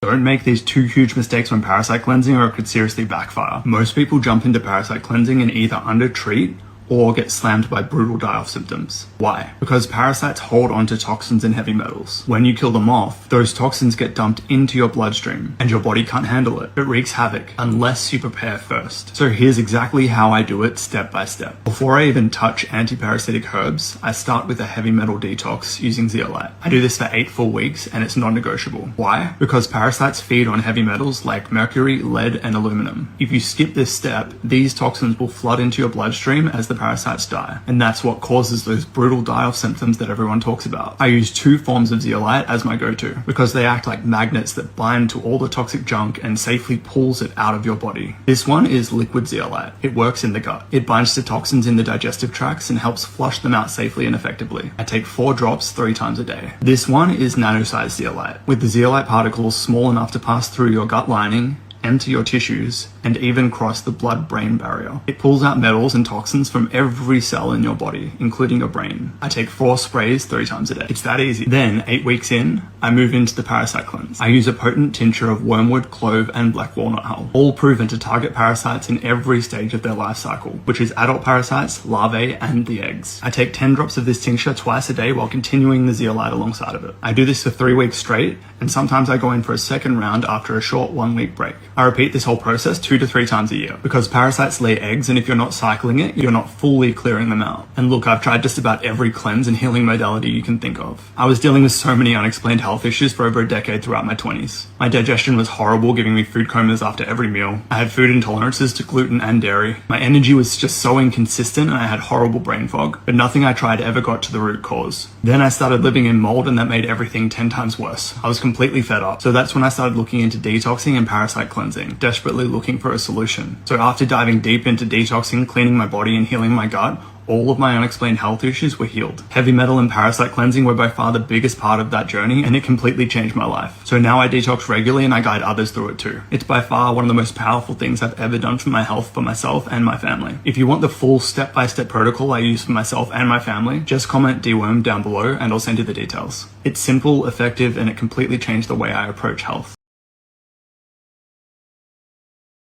Don't make these two huge mistakes when parasite cleansing or it could seriously backfire. Most people jump into parasite cleansing and either undertreat or get slammed by brutal die-off symptoms. Why? Because parasites hold onto toxins and heavy metals. When you kill them off, those toxins get dumped into your bloodstream and your body can't handle it. It wreaks havoc unless you prepare first. So here's exactly how I do it step by step. Before I even touch anti-parasitic herbs, I start with a heavy metal detox using zeolite. I do this for 8 full weeks and it's non-negotiable. Why? Because parasites feed on heavy metals like mercury, lead, and aluminum. If you skip this step, these toxins will flood into your bloodstream as the parasites die, and that's what causes those brutal die-off symptoms that everyone talks about. I use 2 forms of zeolite as my go-to because they act like magnets that bind to all the toxic junk and safely pulls it out of your body. This one is liquid zeolite. It works in the gut. It binds to toxins in the digestive tracts and helps flush them out safely and effectively. I take 4 drops 3 times a day. This one is nano-sized zeolite, with the zeolite particles small enough to pass through your gut lining, enter your tissues, and even cross the blood-brain barrier. It pulls out metals and toxins from every cell in your body, including your brain. I take 4 sprays 3 times a day. It's that easy. Then, 8 weeks in, I move into the parasite cleanse. I use a potent tincture of wormwood, clove, and black walnut hull, all proven to target parasites in every stage of their life cycle, which is adult parasites, larvae, and the eggs. I take 10 drops of this tincture twice a day while continuing the zeolite alongside of it. I do this for 3 weeks straight, and sometimes I go in for a second round after a short 1-week break. I repeat this whole process 2 to 3 times a year because parasites lay eggs, and if you're not cycling it, you're not fully clearing them out. And look, I've tried just about every cleanse and healing modality you can think of. I was dealing with so many unexplained health issues for over a decade throughout my 20s. My digestion was horrible, giving me food comas after every meal. I had food intolerances to gluten and dairy. My energy was just so inconsistent and I had horrible brain fog, but nothing I tried ever got to the root cause. Then I started living in mold and that made everything 10 times worse. I was completely fed up. So that's when I started looking into detoxing and parasite cleansing, desperately looking for a solution. So after diving deep into detoxing, cleaning my body, and healing my gut, all of my unexplained health issues were healed. Heavy metal and parasite cleansing were by far the biggest part of that journey, and it completely changed my life. So now I detox regularly and I guide others through it too. It's by far one of the most powerful things I've ever done for my health, for myself and my family. If you want the full step-by-step protocol I use for myself and my family, just comment deworm down below and I'll send you the details. It's simple, effective, and it completely changed the way I approach health.